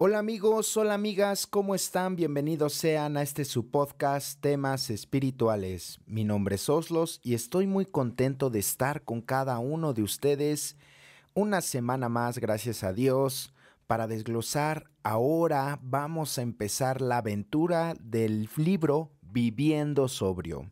Hola amigos, hola amigas, ¿cómo están? Bienvenidos sean a este su podcast Temas Espirituales. Mi nombre es Oslos y estoy muy contento de estar con cada uno de ustedes una semana más, gracias a Dios, para desglosar. Ahora vamos a empezar la aventura del libro Viviendo Sobrio.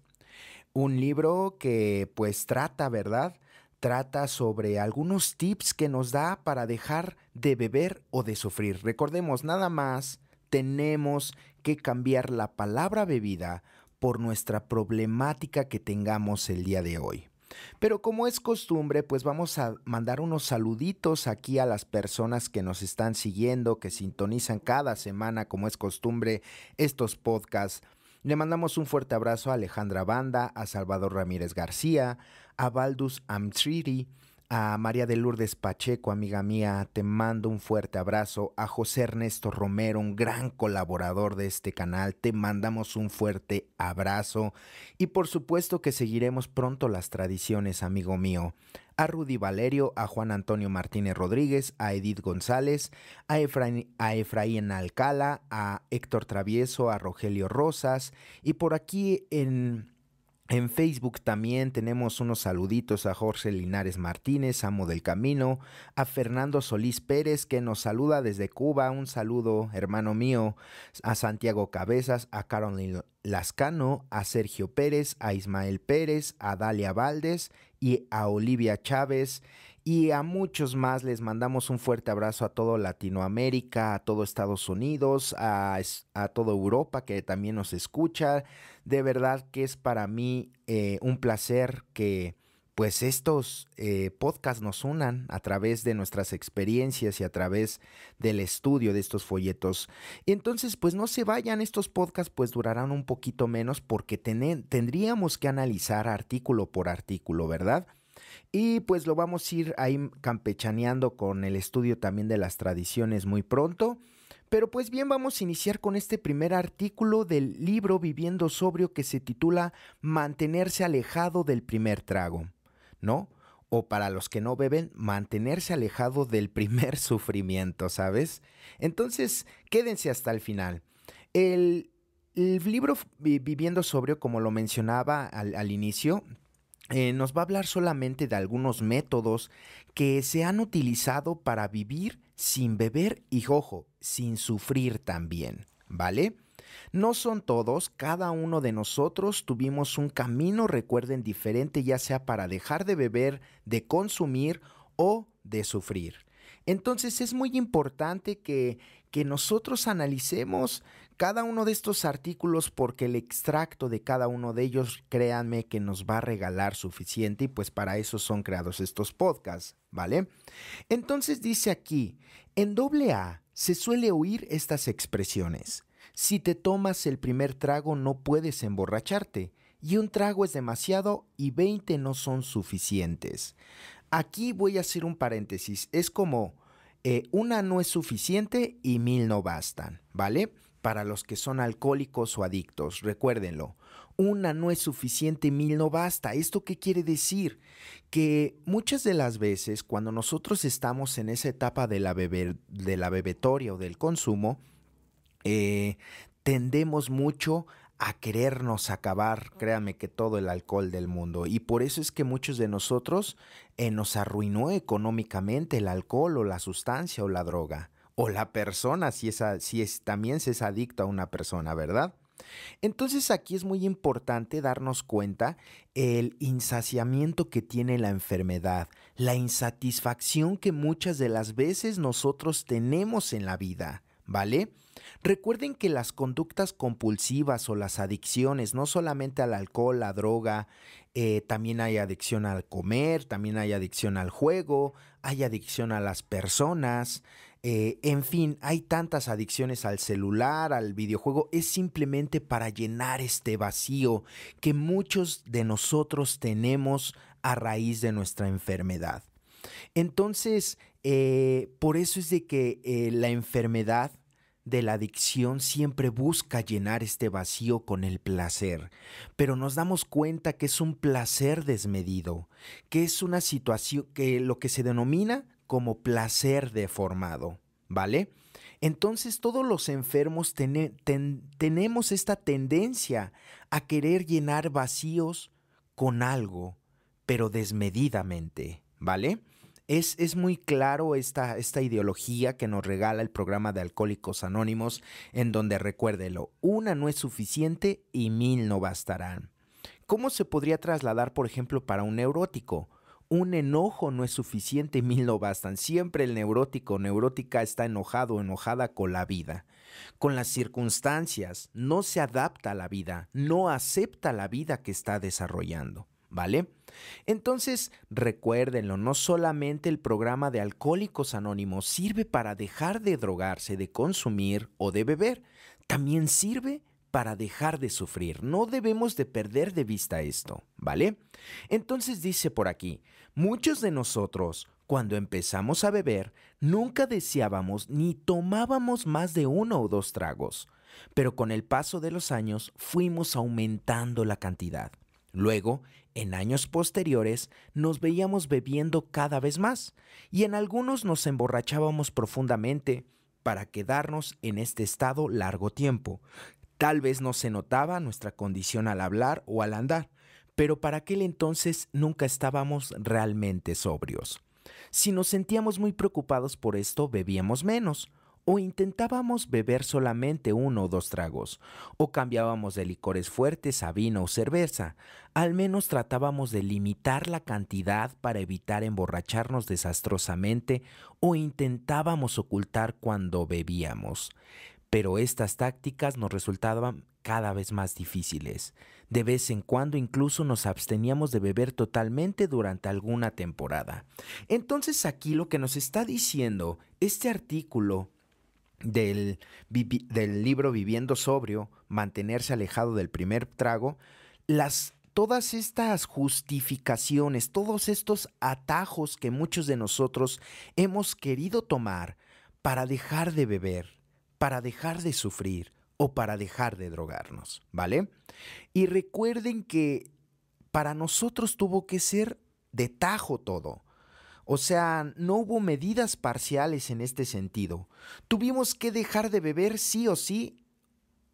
Un libro que pues trata, ¿verdad? Trata sobre algunos tips que nos da para dejar de beber o de sufrir. Recordemos, nada más tenemos que cambiar la palabra bebida por nuestra problemática que tengamos el día de hoy. Pero como es costumbre, pues vamos a mandar unos saluditos aquí a las personas que nos están siguiendo, que sintonizan cada semana, como es costumbre, estos podcasts. Le mandamos un fuerte abrazo a Alejandra Banda, a Salvador Ramírez García, a Baldus Amtriri, a María de Lourdes Pacheco, amiga mía, te mando un fuerte abrazo, a José Ernesto Romero, un gran colaborador de este canal, te mandamos un fuerte abrazo y por supuesto que seguiremos pronto las tradiciones, amigo mío. A Rudy Valerio, a Juan Antonio Martínez Rodríguez, a Edith González, a Efraín Alcala, a Héctor Travieso, a Rogelio Rosas y por aquí en Facebook también tenemos unos saluditos a Jorge Linares Martínez, amo del camino, a Fernando Solís Pérez que nos saluda desde Cuba, un saludo hermano mío, a Santiago Cabezas, a Carolyn Lascano, a Sergio Pérez, a Ismael Pérez, a Dalia Valdés y a Olivia Chávez y a muchos más les mandamos un fuerte abrazo a todo Latinoamérica, a todo Estados Unidos, a toda Europa que también nos escucha. De verdad que es para mí un placer que pues estos podcasts nos unan a través de nuestras experiencias y a través del estudio de estos folletos. Entonces pues no se vayan, estos podcasts pues durarán un poquito menos porque tendríamos que analizar artículo por artículo, ¿verdad? Y pues lo vamos a ir ahí campechaneando con el estudio también de las tradiciones muy pronto. Pero pues bien, vamos a iniciar con este primer artículo del libro Viviendo Sobrio que se titula Mantenerse alejado del primer trago, ¿no? O para los que no beben, mantenerse alejado del primer sufrimiento, ¿sabes? Entonces, quédense hasta el final. El libro Viviendo Sobrio, como lo mencionaba al inicio, nos va a hablar solamente de algunos métodos que se han utilizado para vivir sin beber y, ojo, sin sufrir también, ¿vale? No son todos, cada uno de nosotros tuvimos un camino, recuerden, diferente, ya sea para dejar de beber, de consumir o de sufrir. Entonces es muy importante que nosotros analicemos cada uno de estos artículos porque el extracto de cada uno de ellos, créanme que nos va a regalar suficiente y pues para eso son creados estos podcasts, ¿vale? Entonces dice aquí, en AA se suele oír estas expresiones. Si te tomas el primer trago no puedes emborracharte y un trago es demasiado y 20 no son suficientes. Aquí voy a hacer un paréntesis, es como una no es suficiente y 1000 no bastan, ¿vale? Para los que son alcohólicos o adictos, recuérdenlo. Una no es suficiente y 1000 no basta. ¿Esto qué quiere decir? Que muchas de las veces cuando nosotros estamos en esa etapa de de la bebetoria o del consumo, eh, tendemos mucho a querernos acabar, créanme que todo el alcohol del mundo. Y por eso es que muchos de nosotros nos arruinó económicamente el alcohol o la sustancia o la droga. O la persona, también se es adicto a una persona, ¿verdad? Entonces aquí es muy importante darnos cuenta el insaciamiento que tiene la enfermedad, la insatisfacción que muchas de las veces nosotros tenemos en la vida, ¿vale? Recuerden que las conductas compulsivas o las adicciones, no solamente al alcohol, la droga, también hay adicción al comer, también hay adicción al juego, hay adicción a las personas, en fin, hay tantas adicciones al celular, al videojuego, es simplemente para llenar este vacío que muchos de nosotros tenemos a raíz de nuestra enfermedad. Entonces, por eso es de que la enfermedad de la adicción siempre busca llenar este vacío con el placer, pero nos damos cuenta que es un placer desmedido, que es una situación que lo que se denomina como placer deformado, ¿vale? Entonces todos los enfermos tenemos esta tendencia a querer llenar vacíos con algo, pero desmedidamente, ¿vale? Es muy claro esta ideología que nos regala el programa de Alcohólicos Anónimos, en donde recuérdelo, una no es suficiente y 1000 no bastarán. ¿Cómo se podría trasladar, por ejemplo, para un neurótico? Un enojo no es suficiente y 1000 no bastan. Siempre el neurótico o neurótica está enojado o enojada con la vida, con las circunstancias, no se adapta a la vida, no acepta la vida que está desarrollando, ¿vale? Entonces, recuérdenlo, no solamente el programa de Alcohólicos Anónimos sirve para dejar de drogarse, de consumir o de beber, también sirve para dejar de sufrir. No debemos de perder de vista esto, ¿vale? Entonces dice por aquí, muchos de nosotros, cuando empezamos a beber, nunca deseábamos ni tomábamos más de 1 o 2 tragos, pero con el paso de los años fuimos aumentando la cantidad. Luego, en años posteriores, nos veíamos bebiendo cada vez más y en algunos nos emborrachábamos profundamente para quedarnos en este estado largo tiempo. Tal vez no se notaba nuestra condición al hablar o al andar, pero para aquel entonces nunca estábamos realmente sobrios. Si nos sentíamos muy preocupados por esto, bebíamos menos, o intentábamos beber solamente 1 o 2 tragos, o cambiábamos de licores fuertes a vino o cerveza. Al menos tratábamos de limitar la cantidad para evitar emborracharnos desastrosamente o intentábamos ocultar cuando bebíamos. Pero estas tácticas nos resultaban cada vez más difíciles. De vez en cuando incluso nos absteníamos de beber totalmente durante alguna temporada. Entonces aquí lo que nos está diciendo este artículo del libro Viviendo Sobrio, mantenerse alejado del primer trago, todas estas justificaciones, todos estos atajos que muchos de nosotros hemos querido tomar para dejar de beber, para dejar de sufrir o para dejar de drogarnos, ¿vale? Y recuerden que para nosotros tuvo que ser de tajo todo. O sea, no hubo medidas parciales en este sentido. Tuvimos que dejar de beber sí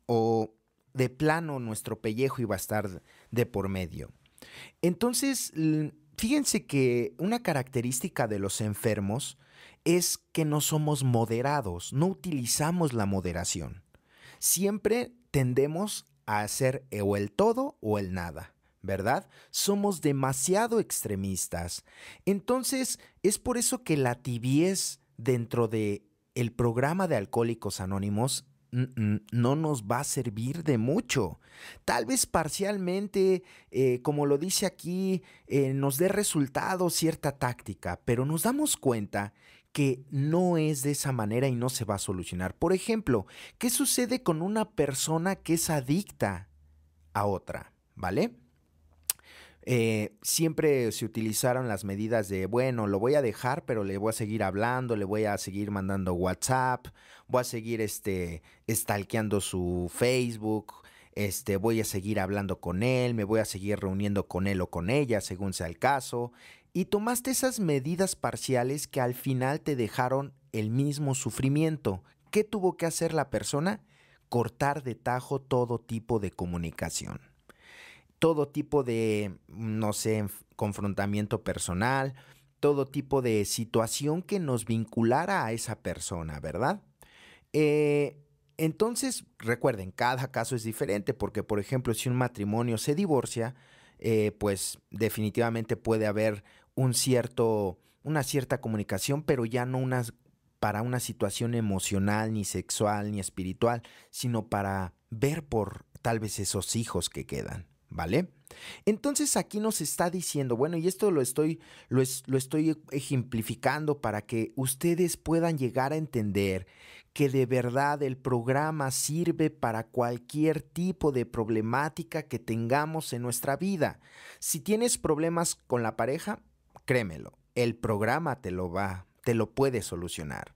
o de plano nuestro pellejo iba a estar de por medio. Entonces, fíjense que una característica de los enfermos es que no somos moderados, no utilizamos la moderación. Siempre tendemos a hacer o el todo o el nada, ¿verdad? Somos demasiado extremistas. Entonces, es por eso que la tibiez dentro de el programa de Alcohólicos Anónimos no nos va a servir de mucho. Tal vez parcialmente, como lo dice aquí, nos dé resultado cierta táctica, pero nos damos cuenta que no es de esa manera y no se va a solucionar. Por ejemplo, ¿qué sucede con una persona que es adicta a otra? ¿Vale? Siempre se utilizaron las medidas de, bueno, lo voy a dejar, pero le voy a seguir hablando, le voy a seguir mandando WhatsApp, voy a seguir stalkeando su Facebook, voy a seguir hablando con él, me voy a seguir reuniendo con él o con ella, según sea el caso. Y tomaste esas medidas parciales que al final te dejaron el mismo sufrimiento. ¿Qué tuvo que hacer la persona? Cortar de tajo todo tipo de comunicación. Todo tipo de, no sé, confrontamiento personal, todo tipo de situación que nos vinculara a esa persona, ¿verdad? Entonces, recuerden, cada caso es diferente porque, por ejemplo, si un matrimonio se divorcia, pues definitivamente puede haber una cierta comunicación, pero ya no para una situación emocional, ni sexual, ni espiritual, sino para ver por tal vez esos hijos que quedan, ¿vale? Entonces aquí nos está diciendo, bueno, y esto lo estoy ejemplificando para que ustedes puedan llegar a entender que de verdad el programa sirve para cualquier tipo de problemática que tengamos en nuestra vida. Si tienes problemas con la pareja, créemelo, el programa te lo puede solucionar.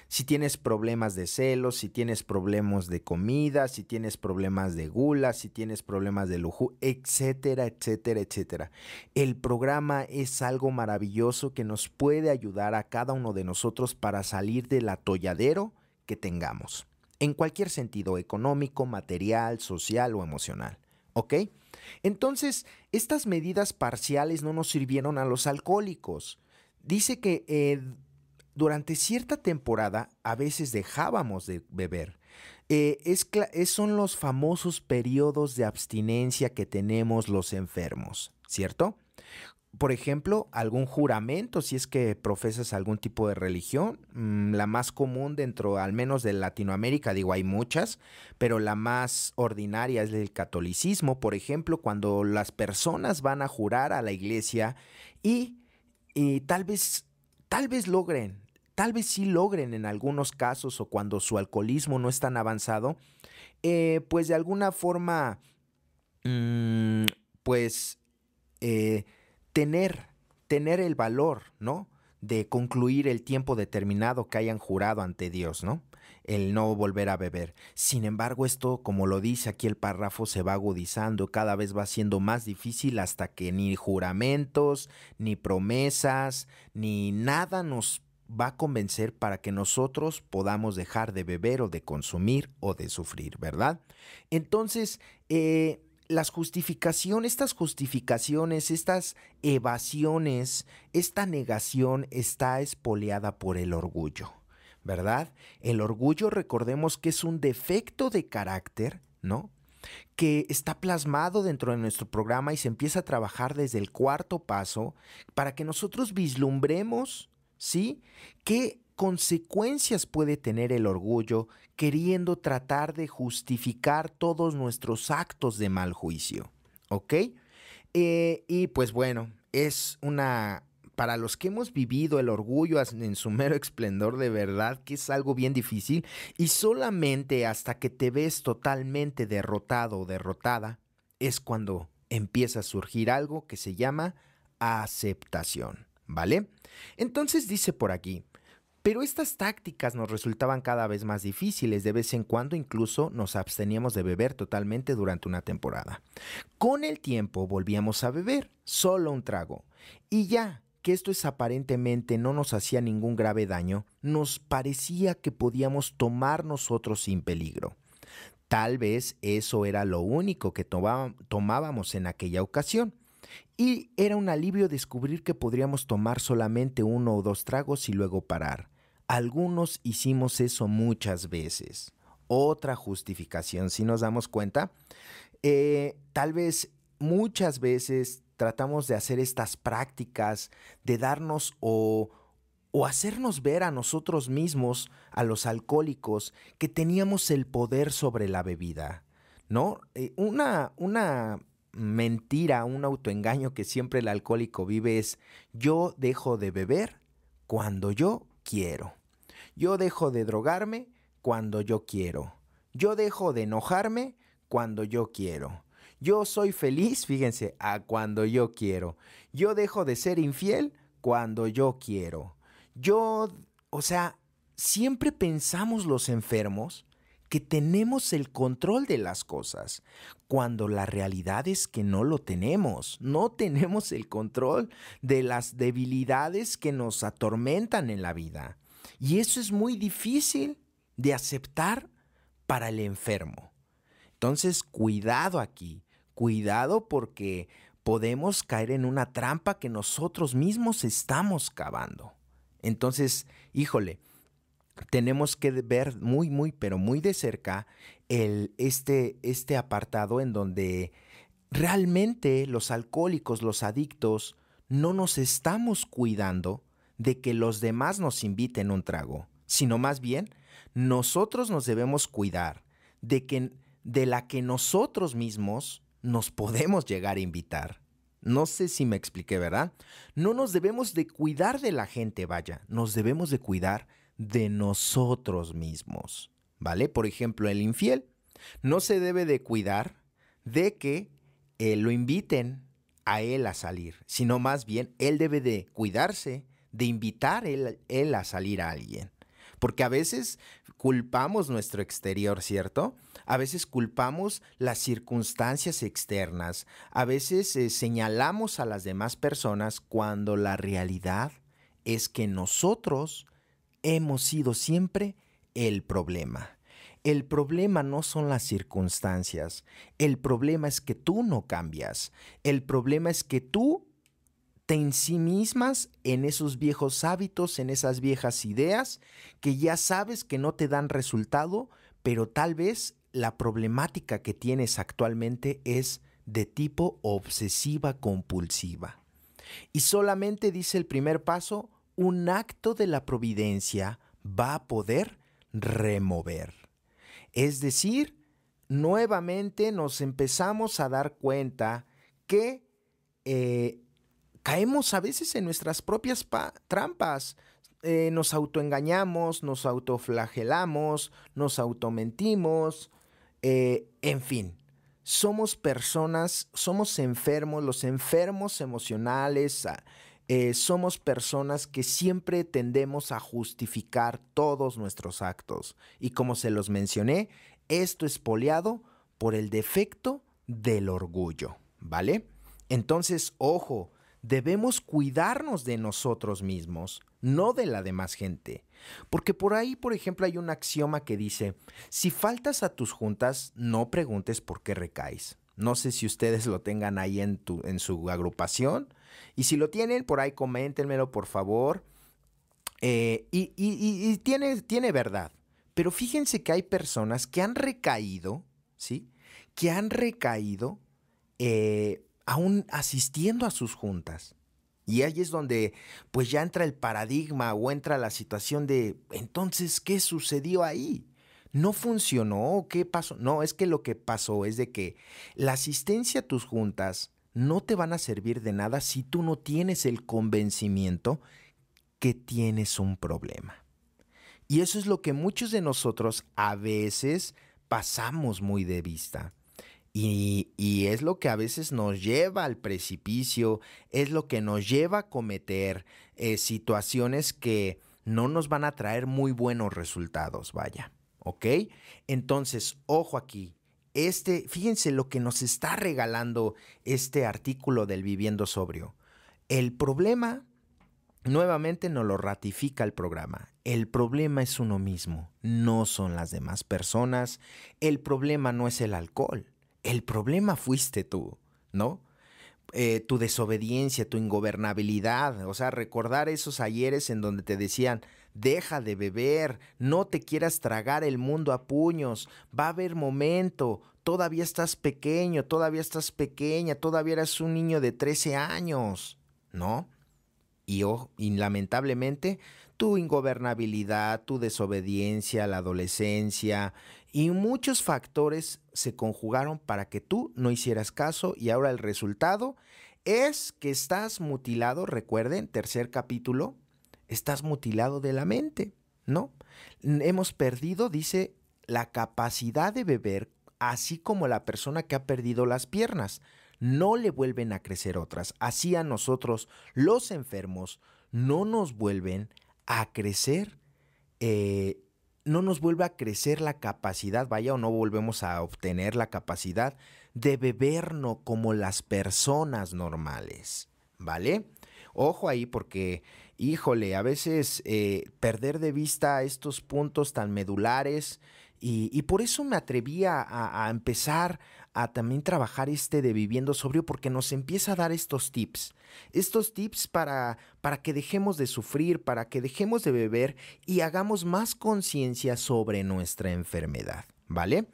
Si tienes problemas de celos, si tienes problemas de comida, si tienes problemas de gula, si tienes problemas de lujuria, etcétera, etcétera, etcétera. El programa es algo maravilloso que nos puede ayudar a cada uno de nosotros para salir del atolladero que tengamos, en cualquier sentido, económico, material, social o emocional. ¿Ok? Entonces, estas medidas parciales no nos sirvieron a los alcohólicos. Dice que durante cierta temporada a veces dejábamos de beber. Son los famosos periodos de abstinencia que tenemos los enfermos, ¿cierto? Por ejemplo, algún juramento, si es que profesas algún tipo de religión, la más común dentro, al menos de Latinoamérica, digo, hay muchas, pero la más ordinaria es el catolicismo, por ejemplo, cuando las personas van a jurar a la iglesia y tal vez logren, tal vez sí logren en algunos casos o cuando su alcoholismo no es tan avanzado, pues de alguna forma, mm, pues eh, tener, tener el valor, ¿no? De concluir el tiempo determinado que hayan jurado ante Dios, ¿no? El no volver a beber. Sin embargo, esto, como lo dice aquí el párrafo, se va agudizando, cada vez va siendo más difícil hasta que ni juramentos, ni promesas, ni nada nos va a convencer para que nosotros podamos dejar de beber o de consumir o de sufrir, ¿verdad? Entonces, estas justificaciones, estas evasiones, esta negación está espoleada por el orgullo, ¿verdad? El orgullo, recordemos que es un defecto de carácter, ¿no? Que está plasmado dentro de nuestro programa y se empieza a trabajar desde el cuarto paso para que nosotros vislumbremos, ¿sí? ¿Qué consecuencias puede tener el orgullo queriendo tratar de justificar todos nuestros actos de mal juicio? ¿Ok? Y pues bueno, para los que hemos vivido el orgullo en su mero esplendor, de verdad que es algo bien difícil y solamente hasta que te ves totalmente derrotado o derrotada es cuando empieza a surgir algo que se llama aceptación, ¿vale? Entonces dice por aquí, pero estas tácticas nos resultaban cada vez más difíciles, de vez en cuando incluso nos absteníamos de beber totalmente durante una temporada. Con el tiempo volvíamos a beber, solo un trago, y ya que esto aparentemente no nos hacía ningún grave daño, nos parecía que podíamos tomar nosotros sin peligro. Tal vez eso era lo único que tomábamos en aquella ocasión. Y era un alivio descubrir que podríamos tomar solamente 1 o 2 tragos y luego parar. Algunos hicimos eso muchas veces. Otra justificación, si nos damos cuenta, tal vez muchas veces tratamos de hacer estas prácticas, de darnos o hacernos ver a nosotros mismos, a los alcohólicos, que teníamos el poder sobre la bebida, ¿no? Una mentira, un autoengaño que siempre el alcohólico vive es: yo dejo de beber cuando yo quiero. Yo dejo de drogarme cuando yo quiero. Yo dejo de enojarme cuando yo quiero. Yo soy feliz, fíjense, a cuando yo quiero. Yo dejo de ser infiel cuando yo quiero. O sea, siempre pensamos los enfermos que tenemos el control de las cosas, cuando la realidad es que no lo tenemos. No tenemos el control de las debilidades que nos atormentan en la vida. Y eso es muy difícil de aceptar para el enfermo. Entonces, cuidado aquí, cuidado porque podemos caer en una trampa que nosotros mismos estamos cavando. Entonces, híjole, tenemos que ver pero muy de cerca este apartado en donde realmente los alcohólicos, los adictos, no nos estamos cuidando de que los demás nos inviten un trago, sino más bien nosotros nos debemos cuidar de la que nosotros mismos nos podemos llegar a invitar. No sé si me expliqué, ¿verdad? No nos debemos de cuidar de la gente, vaya, nos debemos de cuidar de nosotros mismos, ¿vale? Por ejemplo, el infiel no se debe de cuidar de que lo inviten a él a salir, sino más bien él debe de cuidarse de invitar él a salir a alguien. Porque a veces culpamos nuestro exterior, ¿cierto? A veces culpamos las circunstancias externas. A veces señalamos a las demás personas cuando la realidad es que nosotros hemos sido siempre el problema. El problema no son las circunstancias. El problema es que tú no cambias. El problema es que tú te ensimismas en esos viejos hábitos, en esas viejas ideas que ya sabes que no te dan resultado, pero tal vez la problemática que tienes actualmente es de tipo obsesiva compulsiva. Y solamente dice el primer paso, un acto de la providencia va a poder remover. Es decir, nuevamente nos empezamos a dar cuenta que caemos a veces en nuestras propias trampas. Nos autoengañamos, nos autoflagelamos, nos automentimos, en fin. Somos personas, somos enfermos, los enfermos emocionales, somos personas que siempre tendemos a justificar todos nuestros actos. Y como se los mencioné, esto es espoliado por el defecto del orgullo, ¿vale? Entonces, ojo, debemos cuidarnos de nosotros mismos, no de la demás gente. Porque por ahí, por ejemplo, hay un axioma que dice, si faltas a tus juntas, no preguntes por qué recaes. No sé si ustedes lo tengan ahí en su agrupación. Y si lo tienen, por ahí coméntenmelo, por favor. Y tiene verdad. Pero fíjense que hay personas que han recaído, ¿sí? Que han recaído aún asistiendo a sus juntas. Y ahí es donde pues ya entra el paradigma o entra la situación de, entonces, ¿qué sucedió ahí? ¿No funcionó? ¿Qué pasó? No, es que lo que pasó es de que la asistencia a tus juntas no te van a servir de nada si tú no tienes el convencimiento que tienes un problema. Y eso es lo que muchos de nosotros a veces pasamos muy de vista. Y es lo que a veces nos lleva al precipicio, es lo que nos lleva a cometer situaciones que no nos van a traer muy buenos resultados, vaya, ¿ok? Entonces, ojo aquí, fíjense lo que nos está regalando este artículo del Viviendo Sobrio. El problema, nuevamente nos lo ratifica el programa, el problema es uno mismo, no son las demás personas, el problema no es el alcohol. El problema fuiste tú, ¿no? Tu desobediencia, tu ingobernabilidad, o sea, recordar esos ayeres en donde te decían, deja de beber, no te quieras tragar el mundo a puños, va a haber momento, todavía estás pequeño, todavía estás pequeña, todavía eres un niño de 13 años, ¿no? Y lamentablemente tu ingobernabilidad, tu desobediencia, la adolescencia y muchos factores se conjugaron para que tú no hicieras caso y ahora el resultado es que estás mutilado, recuerden, tercer capítulo, estás mutilado de la mente, ¿no? Hemos perdido, dice, la capacidad de beber, así como la persona que ha perdido las piernas. No le vuelven a crecer otras. Así a nosotros, los enfermos, no nos vuelven a crecer, no nos vuelve a crecer la capacidad, vaya, o no volvemos a obtener la capacidad de bebernos como las personas normales, ¿vale? Ojo ahí porque, híjole, a veces perder de vista estos puntos tan medulares y por eso me atreví a empezar a también trabajar de Viviendo Sobrio porque nos empieza a dar estos tips para que dejemos de sufrir, para que dejemos de beber y hagamos más conciencia sobre nuestra enfermedad, ¿vale?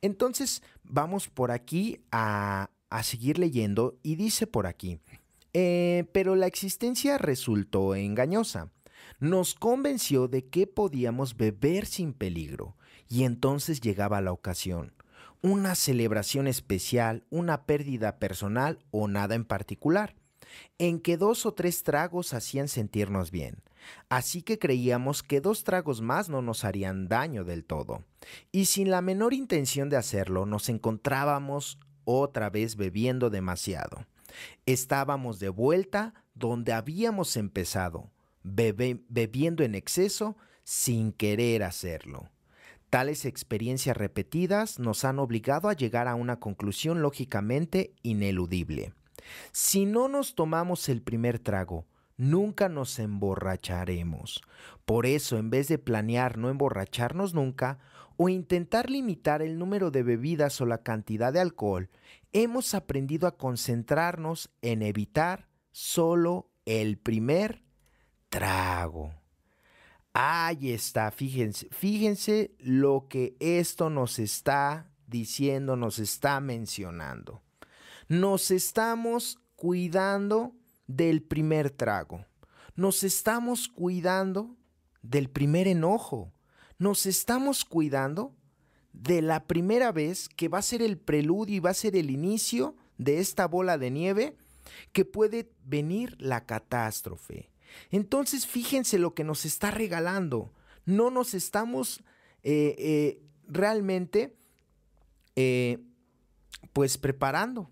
Entonces vamos por aquí a seguir leyendo y dice por aquí, pero la existencia resultó engañosa. Nos convenció de que podíamos beber sin peligro y entonces llegaba la ocasión. Una celebración especial, una pérdida personal o nada en particular, en que 2 o 3 tragos hacían sentirnos bien. Así que creíamos que 2 tragos más no nos harían daño del todo. Y sin la menor intención de hacerlo, nos encontrábamos otra vez bebiendo demasiado. Estábamos de vuelta donde habíamos empezado, bebiendo en exceso sin querer hacerlo. Tales experiencias repetidas nos han obligado a llegar a una conclusión lógicamente ineludible. Si no nos tomamos el primer trago, nunca nos emborracharemos. Por eso, en vez de planear no emborracharnos nunca o intentar limitar el número de bebidas o la cantidad de alcohol, hemos aprendido a concentrarnos en evitar solo el primer trago. Ahí está, fíjense lo que esto nos está diciendo, nos está mencionando. Nos estamos cuidando del primer trago. Nos estamos cuidando del primer enojo. Nos estamos cuidando de la primera vez que va a ser el preludio y va a ser el inicio de esta bola de nieve que puede venir la catástrofe. Entonces fíjense lo que nos está regalando. No nos estamos realmente pues preparando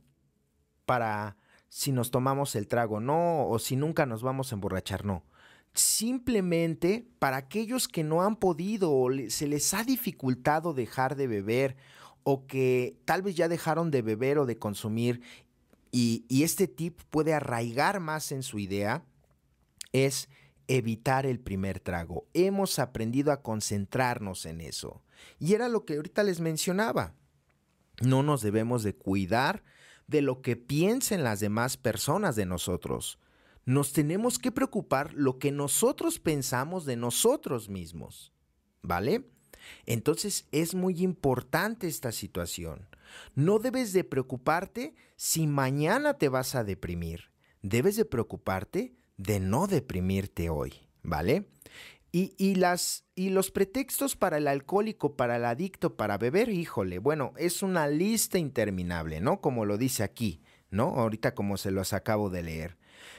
para si nos tomamos el trago, no, o si nunca nos vamos a emborrachar, no. Simplemente para aquellos que no han podido o se les ha dificultado dejar de beber o que tal vez ya dejaron de beber o de consumir y este tip puede arraigar más en su idea, es evitar el primer trago. Hemos aprendido a concentrarnos en eso. Y era lo que ahorita les mencionaba. No nos debemos de cuidar de lo que piensen las demás personas de nosotros. Nos tenemos que preocupar lo que nosotros pensamos de nosotros mismos, ¿vale? Entonces es muy importante esta situación. No debes de preocuparte si mañana te vas a deprimir. Debes de preocuparte de no deprimirte hoy, ¿vale? Y los pretextos para el alcohólico, para el adicto, para beber, híjole, bueno, es una lista interminable, ¿no? Como lo dice aquí, ¿no? Ahorita como se los acabo de leer.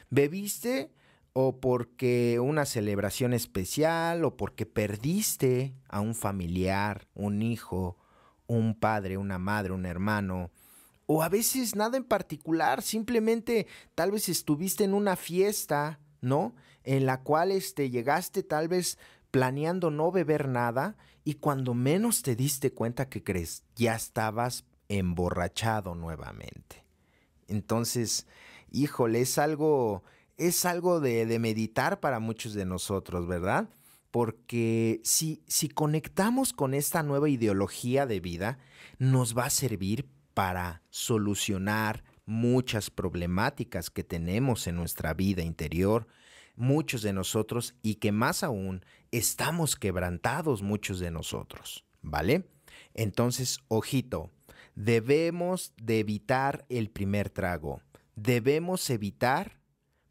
¿Bebiste o porque una celebración especial o porque perdiste a un familiar, un hijo, un padre, una madre, un hermano? O a veces nada en particular, simplemente tal vez estuviste en una fiesta, ¿no? En la cual llegaste tal vez planeando no beber nada y cuando menos te diste cuenta, ¿qué crees? Ya estabas emborrachado nuevamente. Entonces, híjole, es algo de meditar para muchos de nosotros, ¿verdad? Porque si conectamos con esta nueva ideología de vida, nos va a servir para solucionar muchas problemáticas que tenemos en nuestra vida interior, muchos de nosotros, y que más aún estamos quebrantados muchos de nosotros, ¿vale? Entonces, ojito, debemos de evitar el primer trago. Debemos evitar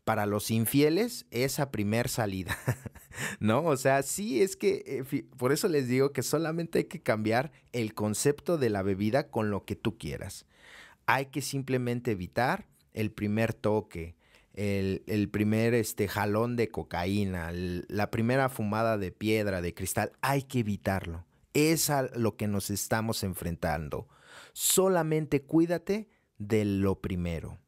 para los infieles esa primer salida, ¿no? O sea, sí es que, por eso les digo que solamente hay que cambiar el concepto de la bebida con lo que tú quieras. Hay que simplemente evitar el primer toque, el primer jalón de cocaína, la primera fumada de piedra, de cristal. Hay que evitarlo. Es a lo que nos estamos enfrentando. Solamente cuídate de lo primero.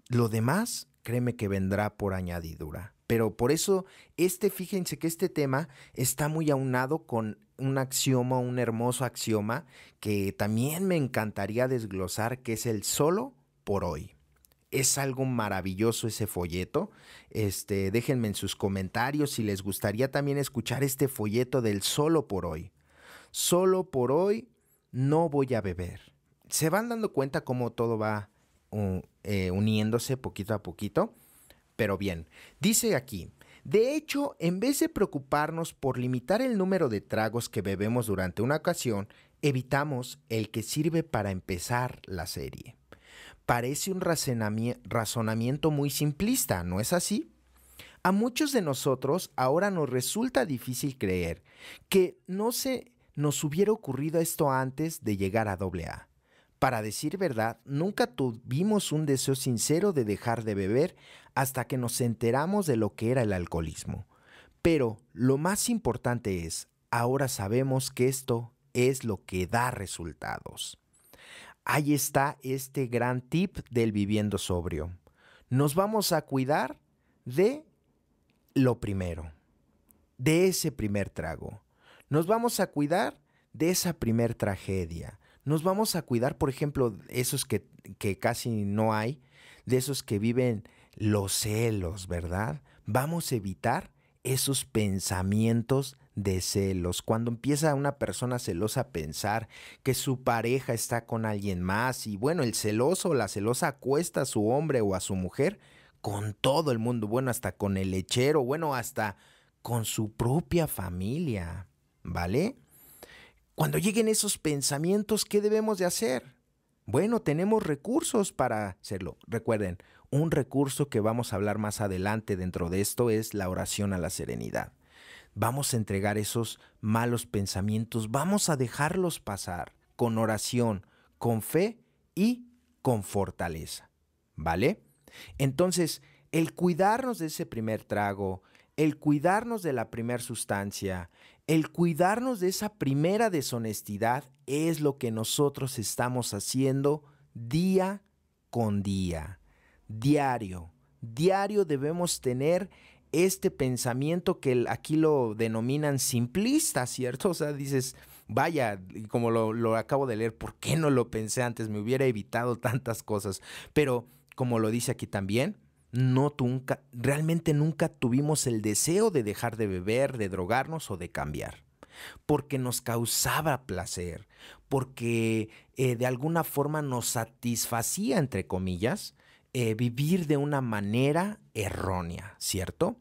Lo demás, créeme que vendrá por añadidura. Pero por eso, fíjense que este tema está muy aunado con un axioma, un hermoso axioma que también me encantaría desglosar, que es el solo por hoy. Es algo maravilloso ese folleto. Déjenme en sus comentarios si les gustaría también escuchar este folleto del solo por hoy. Solo por hoy no voy a beber. ¿Se van dando cuenta cómo todo va uniéndose poquito a poquito? Pero bien, dice aquí, de hecho, en vez de preocuparnos por limitar el número de tragos que bebemos durante una ocasión, evitamos el que sirve para empezar la serie. Parece un razonamiento muy simplista, ¿no es así? A muchos de nosotros ahora nos resulta difícil creer que no se nos hubiera ocurrido esto antes de llegar a AA. Para decir verdad, nunca tuvimos un deseo sincero de dejar de beber hasta que nos enteramos de lo que era el alcoholismo. Pero lo más importante es, ahora sabemos que esto es lo que da resultados. Ahí está este gran tip del viviendo sobrio. Nos vamos a cuidar de lo primero, de ese primer trago. Nos vamos a cuidar de esa primer tragedia. Nos vamos a cuidar, por ejemplo, esos que casi no hay, de esos que viven los celos, ¿verdad? vamos a evitar esos pensamientos de celos. Cuando empieza una persona celosa a pensar que su pareja está con alguien más y bueno, el celoso o la celosa acuesta a su hombre o a su mujer con todo el mundo, bueno, hasta con el lechero, bueno, hasta con su propia familia, ¿vale? Cuando lleguen esos pensamientos, ¿qué debemos de hacer? Bueno, tenemos recursos para hacerlo. Recuerden, un recurso que vamos a hablar más adelante dentro de esto es la oración a la serenidad. Vamos a entregar esos malos pensamientos, vamos a dejarlos pasar con oración, con fe y con fortaleza, ¿vale? Entonces, el cuidarnos de ese primer trago, el cuidarnos de la primera sustancia, el cuidarnos de esa primera deshonestidad es lo que nosotros estamos haciendo día con día, diario. Diario debemos tener este pensamiento que aquí lo denominan simplista, ¿cierto? O sea, dices, vaya, como lo acabo de leer, ¿por qué no lo pensé antes? Me hubiera evitado tantas cosas. Pero, como lo dice aquí también, realmente nunca tuvimos el deseo de dejar de beber, de drogarnos o de cambiar, porque nos causaba placer, porque de alguna forma nos satisfacía, entre comillas, vivir de una manera errónea, ¿cierto?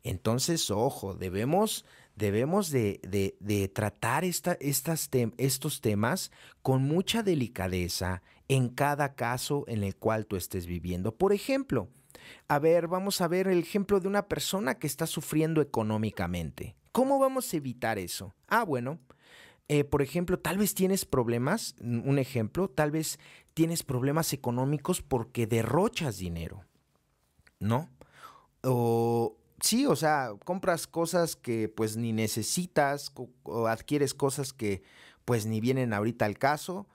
Entonces, ojo, debemos de tratar estos temas con mucha delicadeza en cada caso en el cual tú estés viviendo. Por ejemplo, vamos a ver el ejemplo de una persona que está sufriendo económicamente. ¿Cómo vamos a evitar eso? Bueno, por ejemplo, tal vez tienes problemas, un ejemplo, tal vez tienes problemas económicos porque derrochas dinero, ¿no? O sí, o sea, compras cosas que pues ni necesitas o adquieres cosas que pues ni vienen ahorita al caso,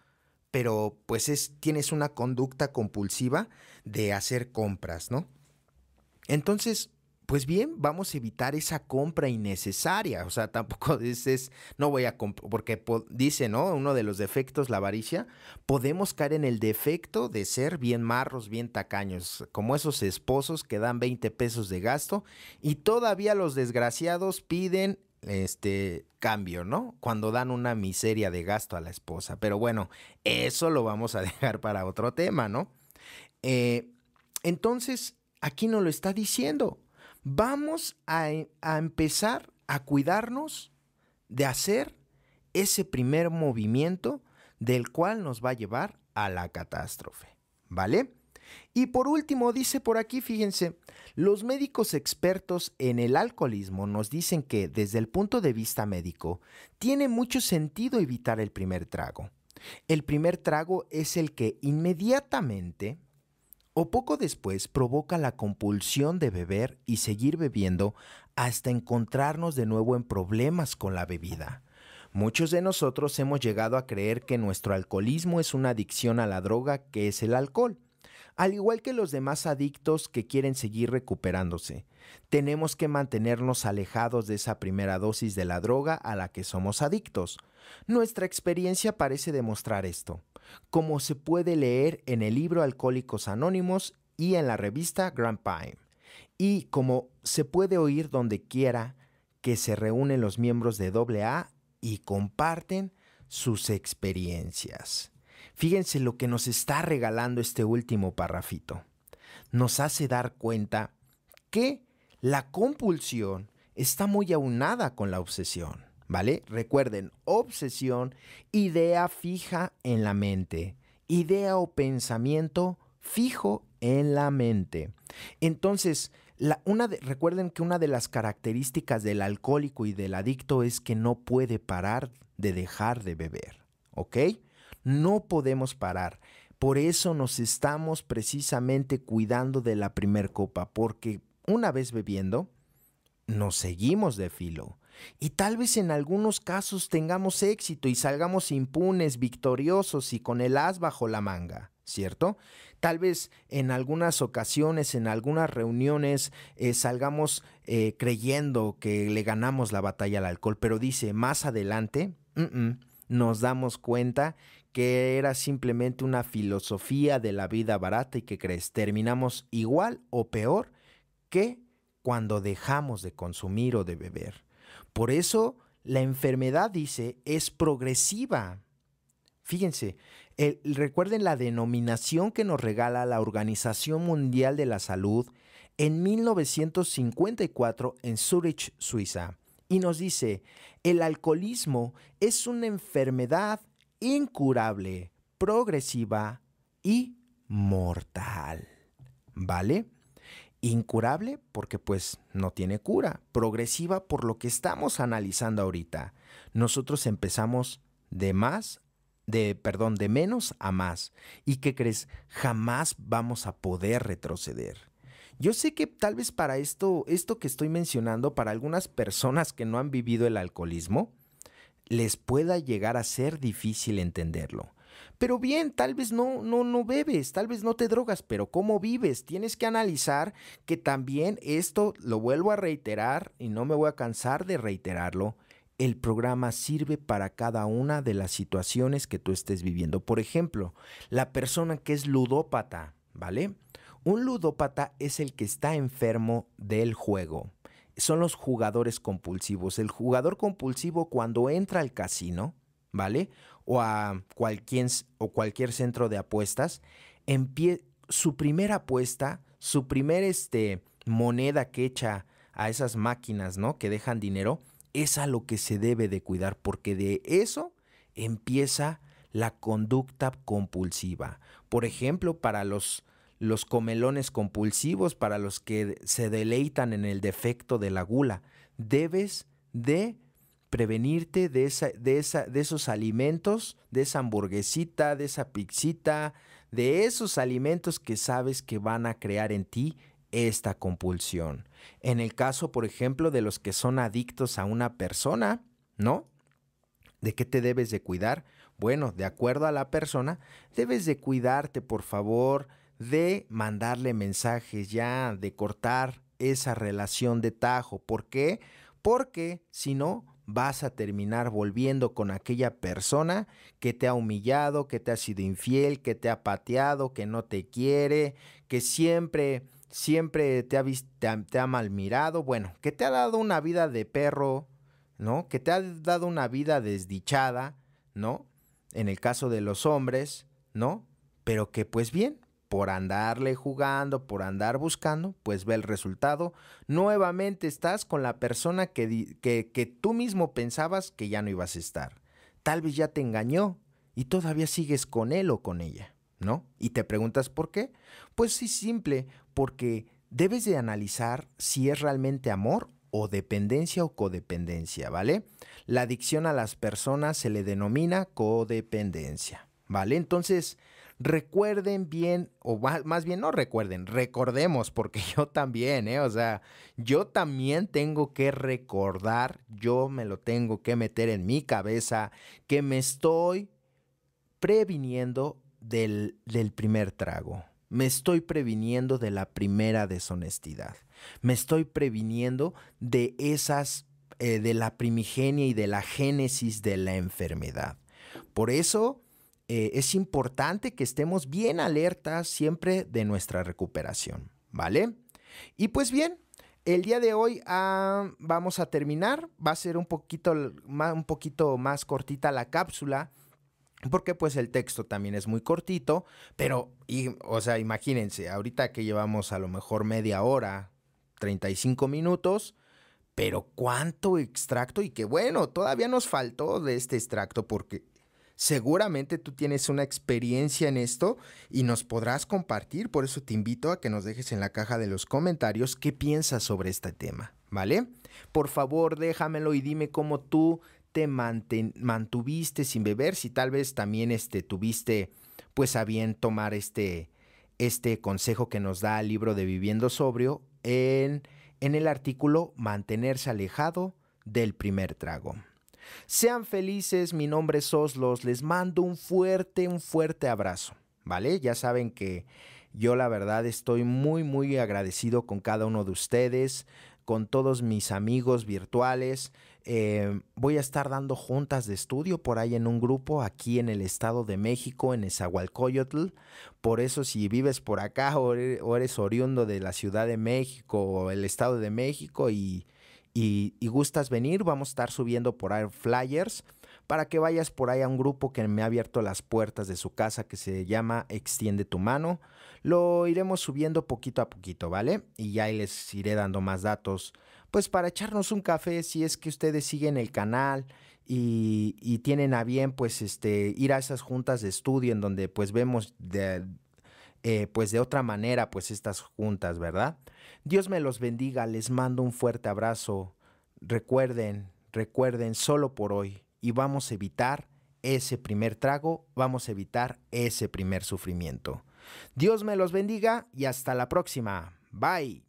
pero pues tienes una conducta compulsiva de hacer compras, ¿no? Entonces, pues bien, vamos a evitar esa compra innecesaria. O sea, tampoco no voy a comprar, porque dice, ¿no? Uno de los defectos, la avaricia, podemos caer en el defecto de ser bien marros, bien tacaños, como esos esposos que dan 20 pesos de gasto y todavía los desgraciados piden cambio, ¿no? Cuando dan una miseria de gasto a la esposa. Pero bueno, eso lo vamos a dejar para otro tema, ¿no? Eh, entonces, aquí nos lo está diciendo. Vamos a empezar a cuidarnos de hacer ese primer movimiento del cual nos va a llevar a la catástrofe, ¿vale? Y por último, dice por aquí, fíjense, los médicos expertos en el alcoholismo nos dicen que desde el punto de vista médico tiene mucho sentido evitar el primer trago. El primer trago es el que inmediatamente o poco después provoca la compulsión de beber y seguir bebiendo hasta encontrarnos de nuevo en problemas con la bebida. Muchos de nosotros hemos llegado a creer que nuestro alcoholismo es una adicción a la droga que es el alcohol, al igual que los demás adictos que quieren seguir recuperándose. Tenemos que mantenernos alejados de esa primera dosis de la droga a la que somos adictos. Nuestra experiencia parece demostrar esto, como se puede leer en el libro Alcohólicos Anónimos y en la revista Grand Prime, y como se puede oír donde quiera que se reúnen los miembros de AA y comparten sus experiencias. Fíjense lo que nos está regalando este último parrafito. Nos hace dar cuenta que la compulsión está muy aunada con la obsesión, ¿vale? Recuerden, obsesión, idea fija en la mente, idea o pensamiento fijo en la mente. Entonces, recuerden que una de las características del alcohólico y del adicto es que no puede parar de dejar de beber, ¿ok? No podemos parar. Por eso nos estamos precisamente cuidando de la primer copa, porque una vez bebiendo, nos seguimos de filo. Y tal vez en algunos casos tengamos éxito y salgamos impunes, victoriosos y con el as bajo la manga, ¿cierto? Tal vez en algunas ocasiones, en algunas reuniones, salgamos creyendo que le ganamos la batalla al alcohol, pero dice más adelante, nos damos cuenta que era simplemente una filosofía de la vida barata y que crees, terminamos igual o peor que cuando dejamos de consumir o de beber. Por eso la enfermedad, dice, es progresiva. Fíjense, recuerden la denominación que nos regala la Organización Mundial de la Salud en 1954 en Zúrich, Suiza. Y nos dice, el alcoholismo es una enfermedad incurable, progresiva y mortal. ¿Vale? Incurable porque pues no tiene cura. Progresiva por lo que estamos analizando ahorita. Nosotros empezamos de menos a más. ¿Y qué crees? Jamás vamos a poder retroceder. Yo sé que tal vez para esto que estoy mencionando, para algunas personas que no han vivido el alcoholismo, les pueda llegar a ser difícil entenderlo. Pero bien, tal vez no bebes, tal vez no te drogas, pero ¿cómo vives? Tienes que analizar que también esto, lo vuelvo a reiterar y no me voy a cansar de reiterarlo, el programa sirve para cada una de las situaciones que tú estés viviendo. Por ejemplo, la persona que es ludópata, ¿vale? Un ludópata es el que está enfermo del juego. Son los jugadores compulsivos. El jugador compulsivo cuando entra al casino, ¿vale? O a cualquier centro de apuestas, su primera apuesta, su primer moneda que echa a esas máquinas, ¿no? Que dejan dinero, es a lo que se debe de cuidar, porque de eso empieza la conducta compulsiva. Por ejemplo, para los comelones compulsivos, para los que se deleitan en el defecto de la gula, debes de prevenirte de esos alimentos, de esa hamburguesita, de esa pizzita, de esos alimentos que sabes que van a crear en ti esta compulsión. En el caso, por ejemplo, de los que son adictos a una persona, ¿no? ¿De qué te debes de cuidar? Bueno, de acuerdo a la persona, debes de cuidarte, por favor, de mandarle mensajes ya, de cortar esa relación de tajo. ¿Por qué? Porque si no, vas a terminar volviendo con aquella persona que te ha humillado, que te ha sido infiel, que te ha pateado, que no te quiere, que siempre te ha mal mirado, bueno, que te ha dado una vida de perro, ¿no? Que te ha dado una vida desdichada, ¿no? En el caso de los hombres, ¿no? Pero que pues bien, por andarle jugando, por andar buscando, pues ve el resultado. Nuevamente estás con la persona que tú mismo pensabas que ya no ibas a estar. Tal vez ya te engañó y todavía sigues con él o con ella, ¿no? Y te preguntas ¿por qué? Pues sí, simple, porque debes de analizar si es realmente amor o dependencia o codependencia, ¿vale? La adicción a las personas se le denomina codependencia, ¿vale? Entonces, recuerden bien, o más bien no recuerden, recordemos, porque yo también, o sea, yo también tengo que recordar, yo me lo tengo que meter en mi cabeza, que me estoy previniendo del primer trago. Me estoy previniendo de la primera deshonestidad. Me estoy previniendo de de la primigenia y de la génesis de la enfermedad. Por eso es importante que estemos bien alertas siempre de nuestra recuperación, ¿vale? Y pues bien, el día de hoy vamos a terminar. Va a ser un poquito más cortita la cápsula, porque pues el texto también es muy cortito, pero, o sea, imagínense, ahorita que llevamos a lo mejor media hora, 35 minutos, pero cuánto extracto y que bueno, todavía nos faltó de este extracto porque seguramente tú tienes una experiencia en esto y nos podrás compartir, por eso te invito a que nos dejes en la caja de los comentarios qué piensas sobre este tema, ¿vale? Por favor, déjamelo y dime cómo tú te mantuviste sin beber, si tal vez también tuviste pues a bien tomar este consejo que nos da el libro de Viviendo Sobrio en el artículo Mantenerse alejado del primer trago. Sean felices, mi nombre es Oslos, les mando un fuerte abrazo, ¿vale? Ya saben que yo la verdad estoy muy agradecido con cada uno de ustedes, con todos mis amigos virtuales. voy a estar dando juntas de estudio por ahí en un grupo aquí en el Estado de México, en Nezahualcóyotl. Por eso si vives por acá o eres oriundo de la Ciudad de México o el Estado de México y gustas venir, vamos a estar subiendo por ahí flyers para que vayas por ahí a un grupo que me ha abierto las puertas de su casa que se llama Extiende tu mano. Lo iremos subiendo poquito a poquito, ¿vale? Y ya ahí les iré dando más datos, pues para echarnos un café si es que ustedes siguen el canal y tienen a bien pues ir a esas juntas de estudio en donde pues vemos pues de otra manera pues estas juntas, ¿verdad? Dios me los bendiga, les mando un fuerte abrazo. Recuerden solo por hoy y vamos a evitar ese primer trago, vamos a evitar ese primer sufrimiento. Dios me los bendiga y hasta la próxima. Bye.